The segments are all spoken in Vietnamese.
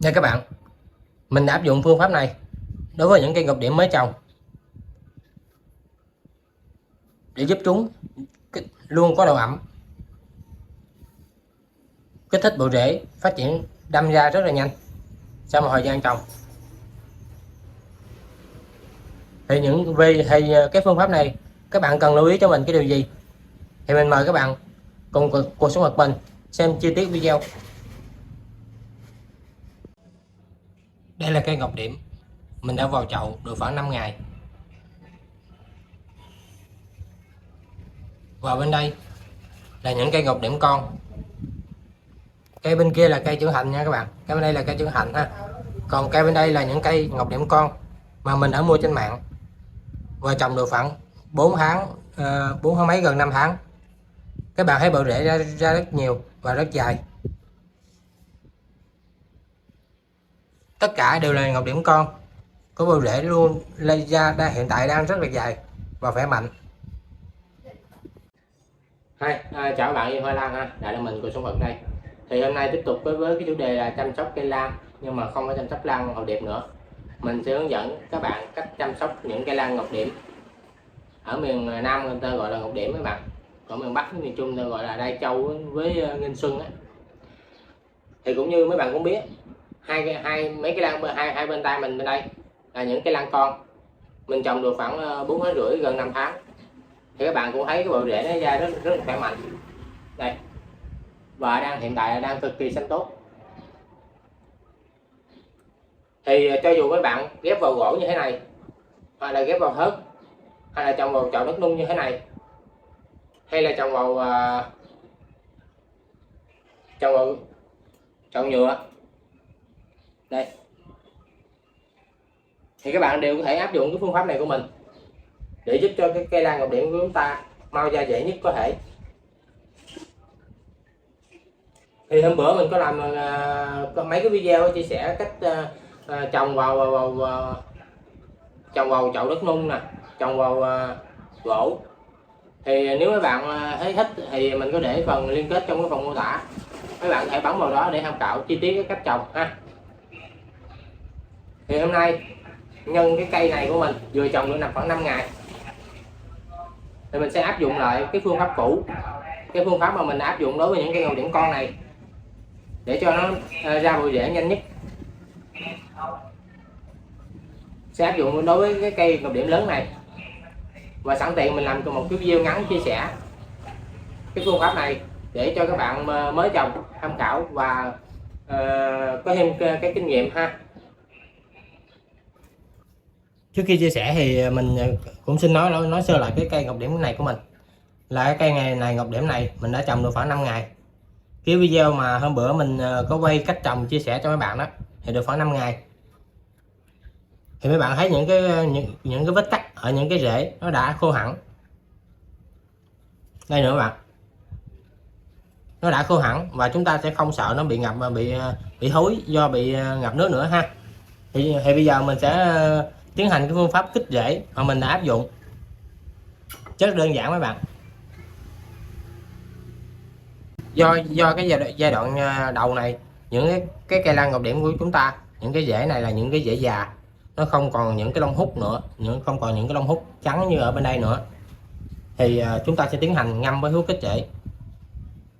Nha các bạn, mình đã áp dụng phương pháp này đối với những cây ngọc điểm mới trồng để giúp chúng luôn có độ ẩm, kích thích bộ rễ phát triển đâm ra rất là nhanh sau một thời gian trồng. Thì cái phương pháp này các bạn cần lưu ý cho mình cái điều gì? Thì mình mời các bạn cùng cuộc sống mặt mình xem chi tiết video. Đây là cây ngọc điểm mình đã vào chậu được khoảng 5 ngày. Và bên đây là những cây ngọc điểm con. Cây bên kia là cây trưởng thành nha các bạn. Cây bên đây là cây trưởng thành ha. Còn cây bên đây là những cây ngọc điểm con mà mình đã mua trên mạng và trồng được khoảng 4 tháng, 4 tháng mấy, gần 5 tháng. Các bạn thấy bộ rễ ra rất nhiều và rất dài. Tất cả đều là ngọc điểm con, có bộ rễ luôn lây ra hiện tại đang rất là dài và khỏe mạnh. Chào các bạn, Hoa Lan ha, lại là mình của Sống Vật đây. Thì hôm nay tiếp tục với cái chủ đề là chăm sóc cây lan, nhưng mà không phải chăm sóc lan ngọc điểm nữa. Mình sẽ hướng dẫn các bạn cách chăm sóc những cây lan ngọc điểm. Ở miền Nam người ta gọi là ngọc điểm các bạn, còn miền Bắc miền Trung ta gọi là đai châu với nghinh xuân á. Thì cũng như mấy bạn cũng biết, mấy cái lan hai bên tay mình bên đây là những cây lan con mình trồng được khoảng 4 tháng rưỡi, gần 5 tháng. Thì các bạn cũng thấy cái bộ rễ nó ra rất là khỏe mạnh đây, và hiện tại đang cực kỳ xanh tốt. Thì cho dù các bạn ghép vào gỗ như thế này, hoặc là ghép vào hớt, hay là trồng vào chậu đất nung như thế này, hay là trồng vào chậu nhựa đây, thì các bạn đều có thể áp dụng cái phương pháp này của mình để giúp cho cái cây lan ngọc điểm của chúng ta mau ra dễ nhất có thể. Thì hôm bữa mình có làm có mấy cái video chia sẻ cách trồng vào chậu đất nung nè, trồng vào gỗ. Thì nếu các bạn thấy thích thì mình có để phần liên kết trong cái phần mô tả, các bạn hãy bấm vào đó để tham khảo chi tiết cái cách trồng ha. Thì hôm nay nhân cái cây này của mình vừa trồng được khoảng 5 ngày, thì mình sẽ áp dụng lại cái phương pháp cũ, cái phương pháp mà mình áp dụng đối với những cây ngọc điểm con này để cho nó ra bộ rễ nhanh nhất. Sẽ áp dụng đối với cái cây ngọc điểm lớn này, và sẵn tiện mình làm một cái video ngắn chia sẻ cái phương pháp này để cho các bạn mới trồng tham khảo và có thêm cái kinh nghiệm ha. Trước khi chia sẻ thì mình cũng xin nói sơ lại cái cây ngọc điểm này của mình. Là cái cây này ngọc điểm này mình đã trồng được khoảng 5 ngày. Cái video mà hôm bữa mình có quay cách trồng chia sẻ cho mấy bạn đó thì được khoảng 5 ngày. Thì mấy bạn thấy những cái vết cắt ở những cái rễ nó đã khô hẳn. Đây nữa các bạn, nó đã khô hẳn và chúng ta sẽ không sợ nó bị ngập và bị thối do bị ngập nước nữa ha. Thì bây giờ mình sẽ tiến hành cái phương pháp kích rễ mà mình đã áp dụng rất đơn giản mấy bạn. Do cái giai đoạn đầu này, những cái cây lan ngọc điểm của chúng ta, những cái rễ này là những cái rễ già, nó không còn những cái lông hút nữa, không còn những cái lông hút trắng như ở bên đây nữa. Thì chúng ta sẽ tiến hành ngâm với thuốc kích rễ.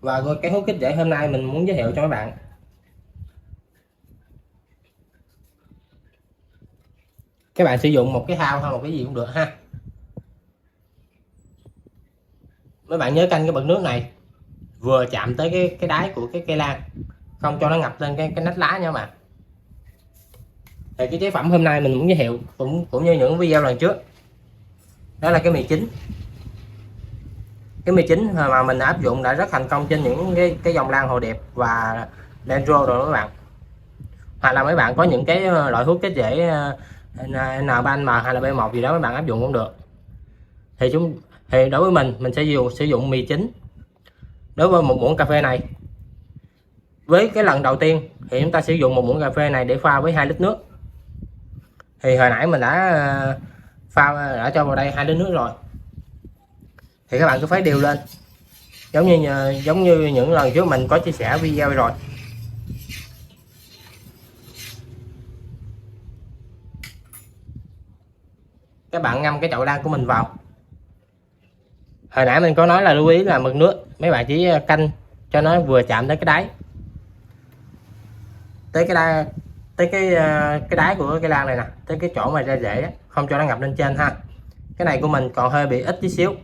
Và cái thuốc kích rễ hôm nay mình muốn giới thiệu cho các bạn, các bạn sử dụng một cái thao hay một cái gì cũng được ha. Mấy bạn nhớ canh cái bật nước này vừa chạm tới cái đáy của cái cây lan, không cho nó ngập lên cái nách lá nha các bạn. Thì cái chế phẩm hôm nay mình muốn giới thiệu cũng như những video lần trước, đó là cái mì chính. Cái mì chính mà mình áp dụng đã rất thành công trên những cái dòng lan hồ đẹp và dendro rồi các bạn. Hoặc là mấy bạn có những cái loại thuốc kích rễ N3M hay là B1 gì đó mấy bạn áp dụng cũng được. Thì đối với mình sẽ sử dụng mì chính. Đối với một muỗng cà phê này, với cái lần đầu tiên thì chúng ta sử dụng một muỗng cà phê này để pha với 2 lít nước. Thì hồi nãy mình đã cho vào đây 2 lít nước rồi. Thì các bạn cứ khuấy đều lên, giống như những lần trước mình có chia sẻ video rồi. các bạn ngâm cái chậu lan của mình vào. Hồi nãy mình có nói là lưu ý là mực nước mấy bạn chỉ canh cho nó vừa chạm tới cái đáy, tới cái đáy, tới cái đáy của cái lan này nè, tới cái chỗ mà ra rễ đó, không cho nó ngập lên trên ha. Cái này của mình còn hơi bị ít tí xíu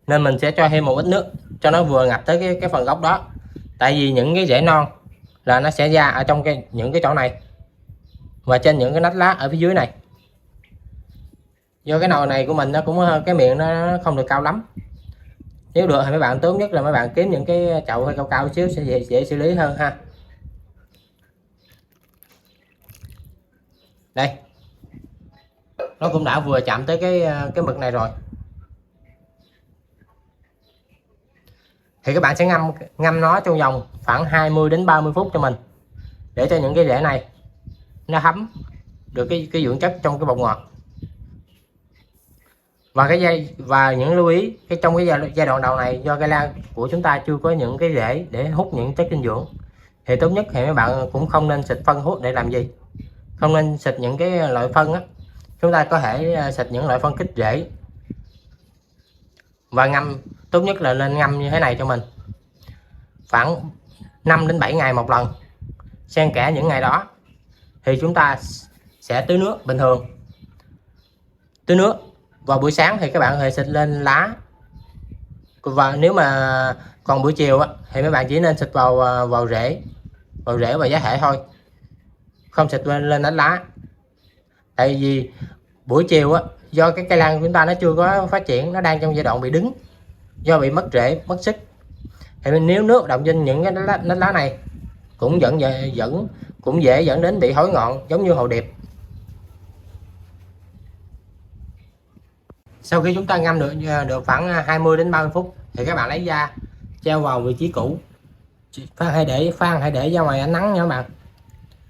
nên mình sẽ cho thêm một ít nước cho nó vừa ngập tới cái phần gốc đó. Tại vì những cái rễ non là nó sẽ ra ở trong những cái chỗ này và trên những cái nách lá ở phía dưới này. Do cái nồi này của mình nó cũng cái miệng nó không được cao lắm, nếu được thì mấy bạn tốt nhất là mấy bạn kiếm những cái chậu hơi cao cao xíu sẽ dễ xử lý hơn ha. Đây, nó cũng đã vừa chạm tới cái mực này rồi. Thì các bạn sẽ ngâm nó trong vòng khoảng 20 đến 30 phút cho mình, để cho những cái rễ này nó thấm được cái dưỡng chất trong cái bột ngọt. Và những lưu ý trong cái giai đoạn đầu này, do cây lan của chúng ta chưa có những cái rễ để hút những chất dinh dưỡng, thì tốt nhất thì mấy bạn cũng không nên xịt phân hút. Để làm gì? Không nên xịt những cái loại phân á. Chúng ta có thể xịt những loại phân kích rễ và ngâm, tốt nhất là nên ngâm như thế này cho mình khoảng 5 đến 7 ngày một lần. Xen kẽ những ngày đó thì chúng ta sẽ tưới nước bình thường. Tưới nước vào buổi sáng thì các bạn có thể xịt lên lá, và nếu mà còn buổi chiều á, thì mấy bạn chỉ nên xịt vào rễ và giá thể thôi, không xịt lên đánh lá. Tại vì buổi chiều á, do cái cây lan của chúng ta nó chưa có phát triển, nó đang trong giai đoạn bị đứng, do bị mất rễ mất sức, thì nếu nước động trên những cái nách lá này cũng cũng dễ dẫn đến bị thối ngọn giống như hồ điệp. Sau khi chúng ta ngâm được khoảng 20 đến 30 phút thì các bạn lấy ra treo vào vị trí cũ. Hãy để ra ngoài ánh nắng nha các bạn.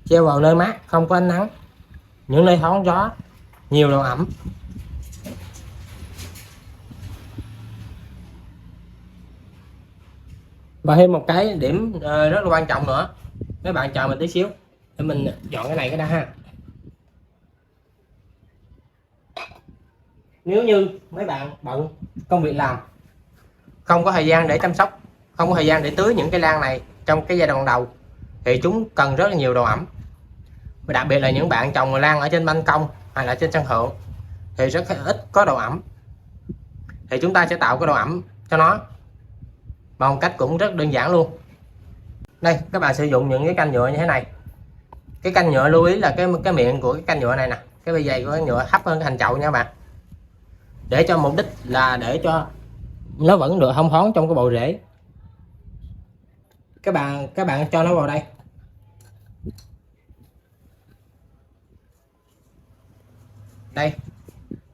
Treo vào nơi mát không có ánh nắng, những nơi thoáng gió, nhiều độ ẩm. Và thêm một cái điểm rất là quan trọng nữa, mấy bạn chờ mình tí xíu để mình dọn cái này cái đã ha. Nếu như mấy bạn bận công việc làm, không có thời gian để chăm sóc, không có thời gian để tưới những cây lan này trong cái giai đoạn đầu, thì chúng cần rất là nhiều độ ẩm. Và đặc biệt là những bạn trồng lan ở trên ban công hay là trên sân thượng thì rất ít có độ ẩm, thì chúng ta sẽ tạo cái độ ẩm cho nó bằng một cách cũng rất đơn giản luôn. Đây, các bạn sử dụng những cái canh nhựa như thế này. Cái canh nhựa lưu ý là cái miệng của cái canh nhựa này nè, cái bề dày của cái nhựa thấp hơn cái thành chậu nha các bạn, để cho mục đích là để cho nó vẫn được thông thoáng trong cái bộ rễ. Các bạn cho nó vào đây. Đây,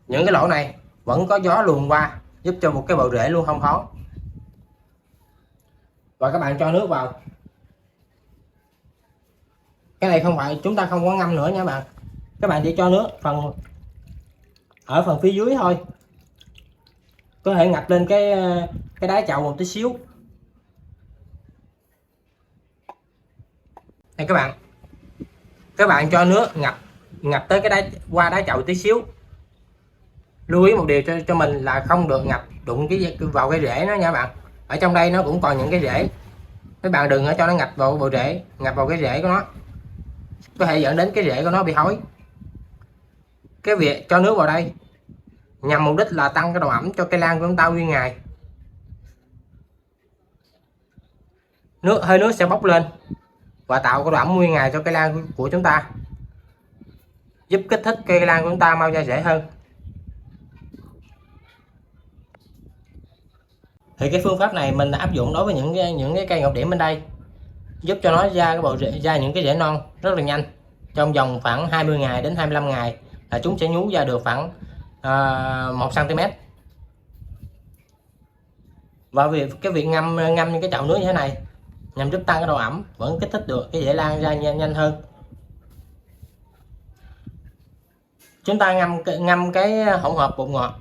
những cái lỗ này vẫn có gió luồn qua, giúp cho một cái bộ rễ luôn thông thoáng. Và các bạn cho nước vào. Cái này không phải, chúng ta không có ngâm nữa nha bạn. Các bạn chỉ cho nước ở phần phía dưới thôi, có thể ngập lên cái đáy chậu một tí xíu. Đây các bạn cho nước ngập tới cái đáy, qua đáy chậu tí xíu. Lưu ý một điều cho mình là không được ngập đụng vào cái rễ nó nha bạn. Ở trong đây nó cũng còn những cái rễ, mấy bạn đừng cho nó ngập vào bộ rễ, ngập vào cái rễ của nó, có thể dẫn đến cái rễ của nó bị thối. Cái việc cho nước vào đây nhằm mục đích là tăng cái độ ẩm cho cây lan của chúng ta nguyên ngày. Hơi nước sẽ bốc lên và tạo cái độ ẩm nguyên ngày cho cây lan của chúng ta, giúp kích thích cây lan của chúng ta mau ra rễ hơn. Thì cái phương pháp này mình đã áp dụng đối với những cái cây ngọc điểm bên đây, giúp cho nó ra những cái rễ non rất là nhanh. Trong vòng khoảng 20 ngày đến 25 ngày là chúng sẽ nhú ra được khoảng 1 cm. Và cái việc ngâm những cái chậu nước như thế này nhằm giúp tăng cái độ ẩm, vẫn kích thích được cái rễ lan ra nhanh hơn. Chúng ta ngâm cái hỗn hợp bột ngọt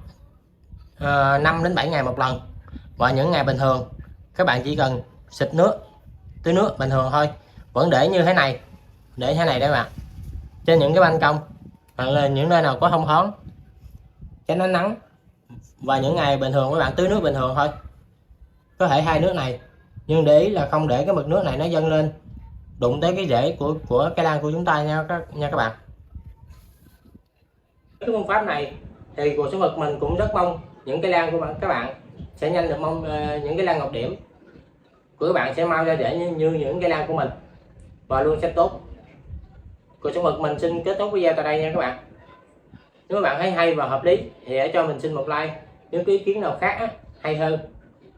5 đến 7 ngày một lần. Và những ngày bình thường các bạn chỉ cần xịt nước, tưới nước bình thường thôi, vẫn để như thế này, để thế này đấy bạn, trên những cái ban công hoặc là những nơi nào có thông thoáng, tránh ánh nắng. Và những ngày bình thường các bạn tưới nước bình thường thôi, có thể hai nước này, nhưng để ý là không để cái mực nước này nó dâng lên đụng tới cái rễ của cây lan của chúng ta nha các bạn. Cái phương pháp này thì cuộc sống vật mình cũng rất mong những cây lan của các bạn sẽ nhanh được những cây lan ngọc điểm của các bạn sẽ mau ra rễ như những cây lan của mình và luôn sẽ tốt. Cuộc sống vật mình xin kết thúc video tại đây nha các bạn. Nếu các bạn thấy hay và hợp lý thì hãy cho mình xin một like. Nếu có ý kiến nào khác hay hơn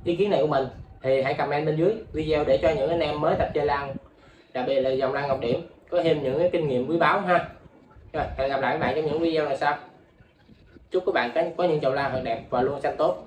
ý kiến này của mình thì hãy comment bên dưới video để cho những anh em mới tập chơi lan, đặc biệt là dòng lan ngọc điểm, có thêm những cái kinh nghiệm quý báu ha. Rồi, hẹn gặp lại các bạn trong những video lần sau. Chúc các bạn có những chậu lan thật đẹp và luôn xanh tốt.